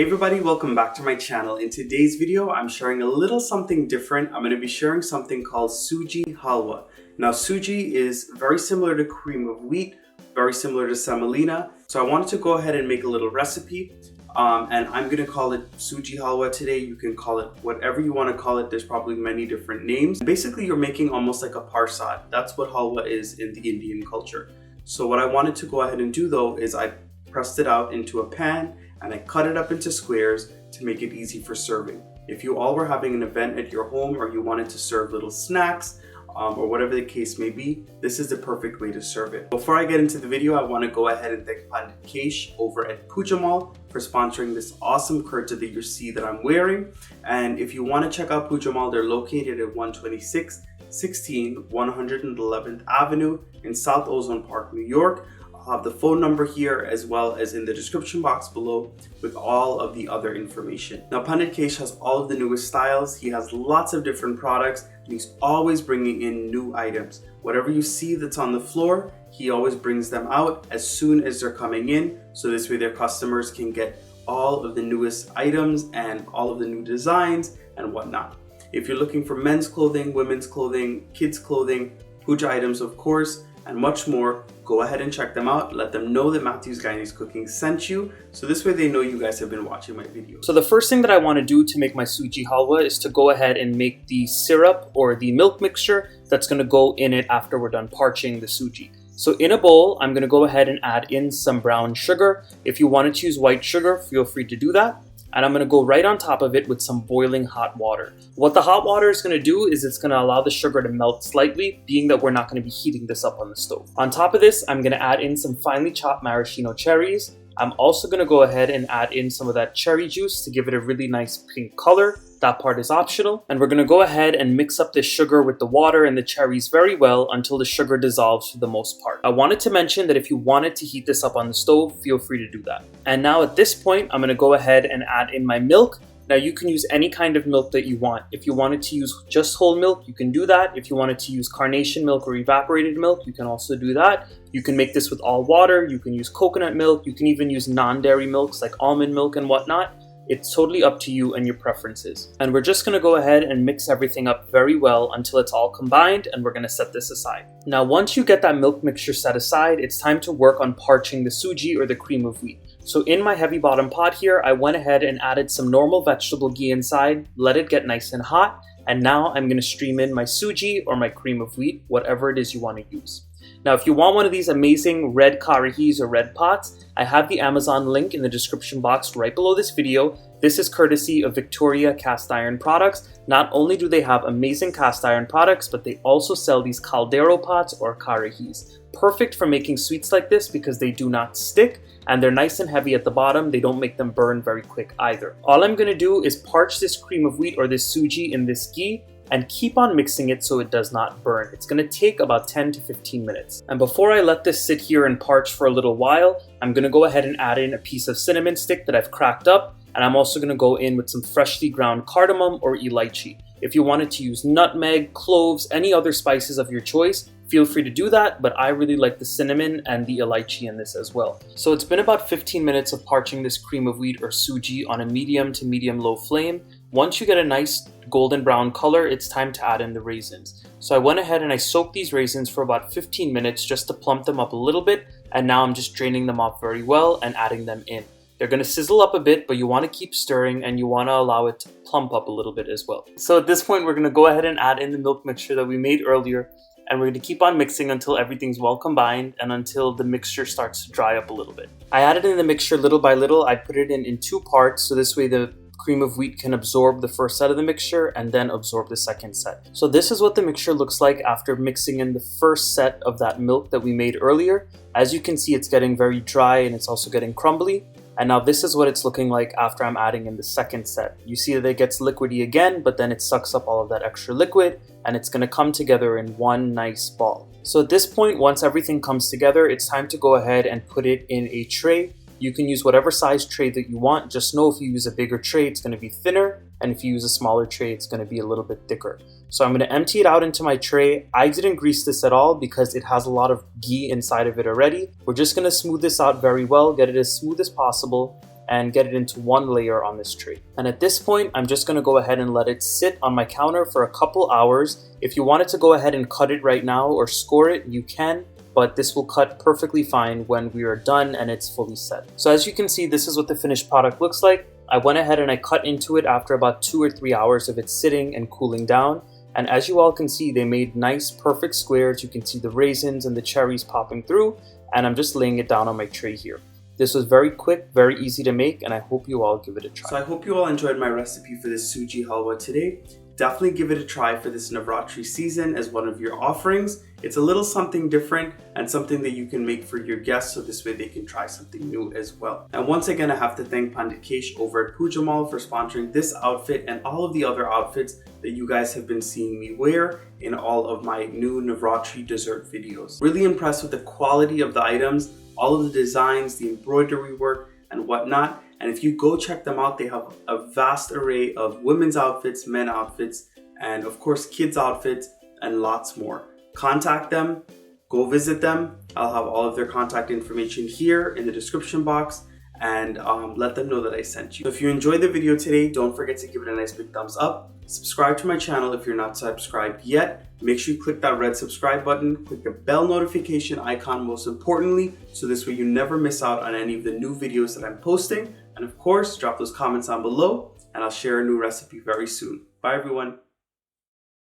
everybody, welcome back to my channel. In today's video, I'm sharing a little something different. I'm going to be sharing something called Sooji Halwa. Now, Sooji is very similar to cream of wheat, very similar to semolina. So I wanted to go ahead and make a little recipe. And I'm going to call it Sooji Halwa today. You can call it whatever you want to call it. There's probably many different names. Basically, you're making almost like a parsad. That's what halwa is in the Indian culture. So what I wanted to go ahead and do though is I pressed it out into a pan and I cut it up into squares to make it easy for serving. If you all were having an event at your home or you wanted to serve little snacks or whatever the case may be, this is the perfect way to serve it. Before I get into the video, I want to go ahead and thank Pandit Kesh over at Puja Mall for sponsoring this awesome kurta that you see that I'm wearing. And if you want to check out Puja Mall, they're located at 12616 111th Avenue in South Ozone Park, New York. I'll have the phone number here as well as in the description box below with all of the other information. Now, Pandit Kesh has all of the newest styles. He has lots of different products and he's always bringing in new items. Whatever you see that's on the floor, he always brings them out as soon as they're coming in. So this way their customers can get all of the newest items and all of the new designs and whatnot. If you're looking for men's clothing, women's clothing, kids clothing, puja items of course, and much more, go ahead and check them out. Let them know that Matthew's Guyanese Cooking sent you, so this way they know you guys have been watching my videos. So the first thing that I want to do to make my Sooji halwa is to go ahead and make the syrup or the milk mixture that's going to go in it after we're done parching the Sooji. So in a bowl, I'm going to go ahead and add in some brown sugar. If you wanted to use white sugar, feel free to do that. And I'm going to go right on top of it with some boiling hot water. What the hot water is going to do is it's going to allow the sugar to melt slightly, being that we're not going to be heating this up on the stove. On top of this, I'm going to add in some finely chopped maraschino cherries. I'm also going to go ahead and add in some of that cherry juice to give it a really nice pink color. That part is optional. And we're going to go ahead and mix up this sugar with the water and the cherries very well until the sugar dissolves for the most part. I wanted to mention that if you wanted to heat this up on the stove, feel free to do that. And now at this point, I'm going to go ahead and add in my milk. Now you can use any kind of milk that you want. If you wanted to use just whole milk, you can do that. If you wanted to use carnation milk or evaporated milk, you can also do that. You can make this with all water. You can use coconut milk. You can even use non-dairy milks like almond milk and whatnot. It's totally up to you and your preferences. And we're just gonna go ahead and mix everything up very well until it's all combined, and we're gonna set this aside. Now, once you get that milk mixture set aside, it's time to work on parching the Sooji or the cream of wheat. So in my heavy bottom pot here, I went ahead and added some normal vegetable ghee inside, let it get nice and hot, and now I'm gonna stream in my Sooji or my cream of wheat, whatever it is you wanna use. Now, if you want one of these amazing red karahis or red pots, I have the Amazon link in the description box right below this video. This is courtesy of Victoria Cast Iron Products. Not only do they have amazing cast iron products, but they also sell these caldero pots or karahis. Perfect for making sweets like this because they do not stick and they're nice and heavy at the bottom. They don't make them burn very quick either. All I'm going to do is parch this cream of wheat or this Sooji in this ghee and keep on mixing it so it does not burn. It's going to take about 10 to 15 minutes. And before I let this sit here and parch for a little while, I'm going to go ahead and add in a piece of cinnamon stick that I've cracked up, and I'm also going to go in with some freshly ground cardamom or elychee. If you wanted to use nutmeg, cloves, any other spices of your choice, feel free to do that, but I really like the cinnamon and the elychee in this as well. So it's been about 15 minutes of parching this cream of wheat or Sooji on a medium to medium low flame. Once you get a nice golden brown color, it's time to add in the raisins. So I went ahead and I soaked these raisins for about 15 minutes just to plump them up a little bit, and now I'm just draining them off very well and adding them in. They're going to sizzle up a bit, but you want to keep stirring and you want to allow it to plump up a little bit as well. So at this point, we're going to go ahead and add in the milk mixture that we made earlier, and we're going to keep on mixing until everything's well combined and until the mixture starts to dry up a little bit. I added in the mixture little by little. I put it in two parts, so this way the cream of wheat can absorb the first set of the mixture and then absorb the second set. So this is what the mixture looks like after mixing in the first set of that milk that we made earlier. As you can see, it's getting very dry and it's also getting crumbly. And now this is what it's looking like after I'm adding in the second set. You see that it gets liquidy again, but then it sucks up all of that extra liquid and it's going to come together in one nice ball. So at this point, once everything comes together, it's time to go ahead and put it in a tray. You can use whatever size tray that you want. Just know if you use a bigger tray, it's going to be thinner. And if you use a smaller tray, it's going to be a little bit thicker. So I'm going to empty it out into my tray. I didn't grease this at all because it has a lot of ghee inside of it already. We're just going to smooth this out very well, get it as smooth as possible. and get it into one layer on this tray. And at this point, I'm just gonna go ahead and let it sit on my counter for a couple hours. If you wanted to go ahead and cut it right now or score it, you can, but this will cut perfectly fine when we are done and it's fully set. So as you can see, this is what the finished product looks like. I went ahead and I cut into it after about 2 or 3 hours of it sitting and cooling down. And as you all can see, they made nice, perfect squares. You can see the raisins and the cherries popping through, and I'm just laying it down on my tray here. This was very quick, very easy to make, and I hope you all give it a try. So I hope you all enjoyed my recipe for this Sooji Halwa today. Definitely give it a try for this Navratri season as one of your offerings. It's a little something different and something that you can make for your guests, so this way they can try something new as well. And once again, I have to thank Pandit Kesh over at Pujamal for sponsoring this outfit and all of the other outfits that you guys have been seeing me wear in all of my new Navratri dessert videos. Really impressed with the quality of the items, all of the designs, the embroidery work, and whatnot. And if you go check them out, they have a vast array of women's outfits, men outfits, and of course kids outfits, and lots more. Contact them, go visit them. I'll have all of their contact information here in the description box, and let them know that I sent you. So if you enjoyed the video today, don't forget to give it a nice big thumbs up. Subscribe to my channel if you're not subscribed yet. Make sure you click that red subscribe button, click the bell notification icon most importantly, so this way you never miss out on any of the new videos that I'm posting. And of course, drop those comments down below and I'll share a new recipe very soon. Bye everyone.